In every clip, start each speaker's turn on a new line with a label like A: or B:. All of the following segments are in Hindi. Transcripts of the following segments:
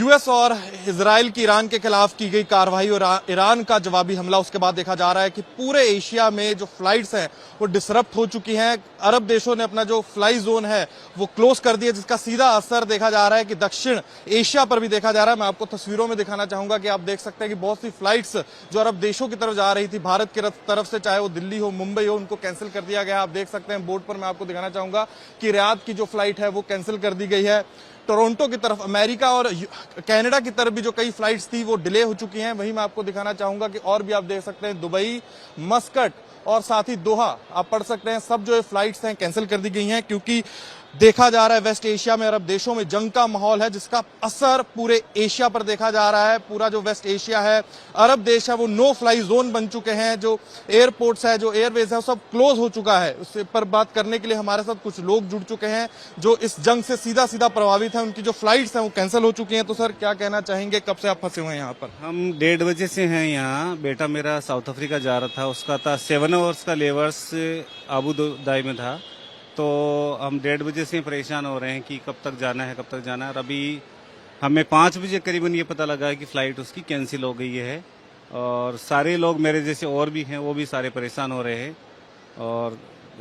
A: यूएस और इजराइल की ईरान के खिलाफ की गई कार्रवाई और ईरान का जवाबी हमला, उसके बाद देखा जा रहा है कि पूरे एशिया में जो फ्लाइट्स हैं वो डिसरप्ट हो चुकी हैं। अरब देशों ने अपना जो फ्लाई जोन है वो क्लोज कर दिया, जिसका सीधा असर देखा जा रहा है कि दक्षिण एशिया पर भी देखा जा रहा है। मैं आपको तस्वीरों में दिखाना चाहूंगा कि आप देख सकते हैं कि बहुत सी फ्लाइट्स जो अरब देशों की तरफ जा रही थी भारत की तरफ से, चाहे वो दिल्ली हो, मुंबई हो, उनको कैंसिल कर दिया गया। आप देख सकते हैं बोर्ड पर, मैं आपको दिखाना चाहूंगा कि रियाद की जो फ्लाइट है वो कैंसिल कर दी गई है। टोरंटो की तरफ, अमेरिका और कनाडा की तरफ भी जो कई फ्लाइट्स थी वो डिले हो चुकी हैं। वहीं मैं आपको दिखाना चाहूंगा कि और भी आप देख सकते हैं दुबई, मस्कट और साथ ही दोहा, आप पढ़ सकते हैं, सब जो फ्लाइट्स हैं कैंसिल कर दी गई हैं, क्योंकि देखा जा रहा है वेस्ट एशिया में अरब देशों में जंग का माहौल है, जिसका असर पूरे एशिया पर देखा जा रहा है। पूरा जो वेस्ट एशिया है, अरब देश है, वो नो फ्लाई जोन बन चुके हैं। जो एयरपोर्ट्स है, जो एयरवेज है, वो सब क्लोज हो चुका है। उस पर बात करने के लिए हमारे साथ कुछ लोग जुड़ चुके हैं जो इस जंग से सीधा सीधा प्रभावित है। उनकी जो फ्लाइट्स हैं वो कैंसिल हो चुकी हैं। तो सर क्या कहना चाहेंगे, कब से आप फंसे हुए हैं यहाँ पर?
B: हम 1:30 बजे से हैं यहाँ। बेटा मेरा साउथ अफ्रीका जा रहा था, उसका था 7 आवर्स का लेवर्स आबू धाबी में था। तो हम 1:30 बजे से परेशान हो रहे हैं कि कब तक जाना है, कब तक जाना है। और अभी हमें 5 बजे करीबन ये पता लगा है कि फ़्लाइट उसकी कैंसिल हो गई है। और सारे लोग मेरे जैसे और भी हैं, वो भी सारे परेशान हो रहे हैं। और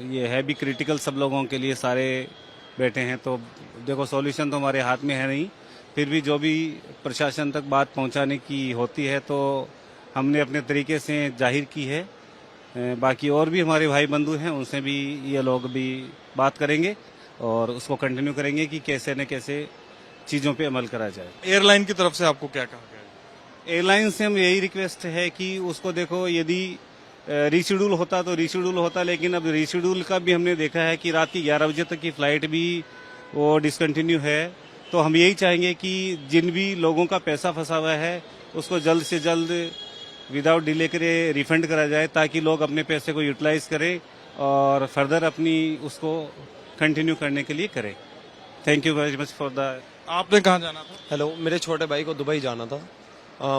B: ये है भी क्रिटिकल सब लोगों के लिए, सारे बैठे हैं। तो देखो, सॉल्यूशन तो हमारे हाथ में है नहीं, फिर भी जो भी प्रशासन तक बात पहुंचाने की होती है तो हमने अपने तरीके से जाहिर की है। बाकी और भी हमारे भाई बंधु हैं, उनसे भी ये लोग भी बात करेंगे और उसको कंटिन्यू करेंगे कि कैसे न कैसे चीज़ों पे अमल करा जाए।
A: एयरलाइन की तरफ से आपको क्या कहा गया?
B: एयरलाइन से हम यही रिक्वेस्ट है कि उसको देखो, यदि रीशेड्यूल होता तो रीशेड्यूल होता, लेकिन अब रीशेड्यूल का भी हमने देखा है कि रात की 11 बजे तक की फ़्लाइट भी वो डिसकंटिन्यू है। तो हम यही चाहेंगे कि जिन भी लोगों का पैसा फंसा हुआ है उसको जल्द से जल्द विदाउट डिले करे रिफंड करा जाए, ताकि लोग अपने पैसे को यूटिलाइज करें और फर्दर अपनी उसको कंटिन्यू करने के लिए करें। Thank you very much for the.
A: आपने कहाँ जाना था?
C: हेलो, मेरे छोटे भाई को दुबई जाना था।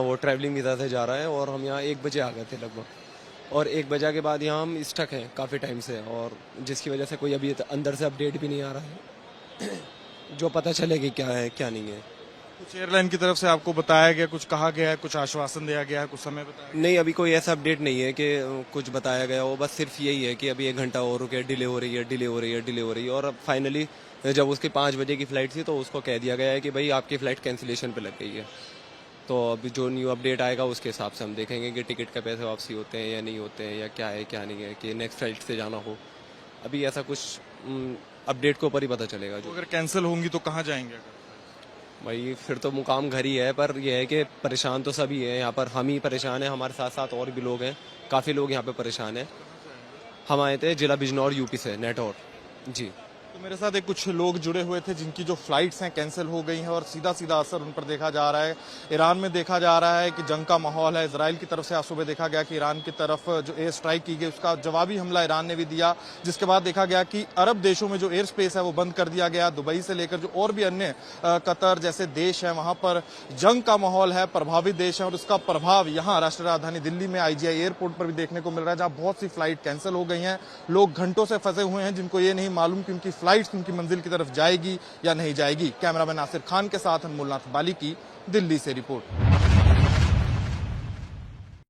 C: वो ट्रैवलिंग वीज़ा से जा रहा है और हम यहाँ 1 बजे आ गए थे लगभग। और 1 बजे के बाद यहाँ हम स्टक हैं काफ़ी टाइम से, और जिसकी वजह से कोई अभी अंदर से अपडेट भी नहीं आ रहा है जो पता चले कि क्या है क्या नहीं है।
A: कुछ एयरलाइन की तरफ से आपको बताया गया, कुछ कहा गया है, कुछ आश्वासन दिया गया है, कुछ समय बताया गया?
C: नहीं, अभी कोई ऐसा अपडेट नहीं है कि कुछ बताया गया हो। बस सिर्फ यही है कि अभी 1 घंटा और रुके, डिले हो रही है, डिले हो रही है, डिले हो रही है। और अब फाइनली जब उसकी 5 बजे की फ़्लाइट थी तो उसको कह दिया गया है कि भाई आपकी फ़्लाइट कैंसिलेशन पे लग गई है। तो अभी जो न्यू अपडेट आएगा उसके हिसाब से हम देखेंगे कि टिकट का पैसे वापसी होते हैं या नहीं होते हैं, या क्या है क्या नहीं है, कि नेक्स्ट फ्लाइट से जाना हो। अभी ऐसा कुछ अपडेट के ऊपर ही पता चलेगा।
A: तो अगर कैंसिल होंगी तो कहाँ जाएंगे?
C: भाई फिर तो मुकाम घर ही है, पर यह है कि परेशान तो सभी है यहाँ पर। हम ही परेशान हैं, हमारे साथ साथ और भी लोग हैं, काफ़ी लोग यहाँ पे परेशान हैं। हम आए थे जिला बिजनौर यूपी से, नेटौर जी।
A: तो मेरे साथ एक कुछ लोग जुड़े हुए थे जिनकी जो फ्लाइट्स हैं कैंसिल हो गई हैं और सीधा सीधा असर उन पर देखा जा रहा है। ईरान में देखा जा रहा है कि जंग का माहौल है। इजराइल की तरफ से आज सुबह देखा गया कि ईरान की तरफ जो एयर स्ट्राइक की गई उसका जवाबी हमला ईरान ने भी दिया, जिसके बाद देखा गया कि अरब देशों में जो एयर स्पेस है वो बंद कर दिया गया। दुबई से लेकर जो और भी अन्य कतर जैसे देश हैं, वहां पर जंग का माहौल है, प्रभावित देश है, और उसका प्रभाव यहाँ राष्ट्रीय राजधानी दिल्ली में IGI एयरपोर्ट पर भी देखने को मिल रहा है, जहाँ बहुत सी फ्लाइट कैंसिल हो गई हैं। लोग घंटों से फंसे हुए हैं जिनको ये नहीं मालूम कि उनकी फ्लाइट्स उनकी मंजिल की तरफ जाएगी या नहीं जाएगी। कैमरामैन नासिर खान के साथ अनमोल नाथ बाली की दिल्ली से रिपोर्ट।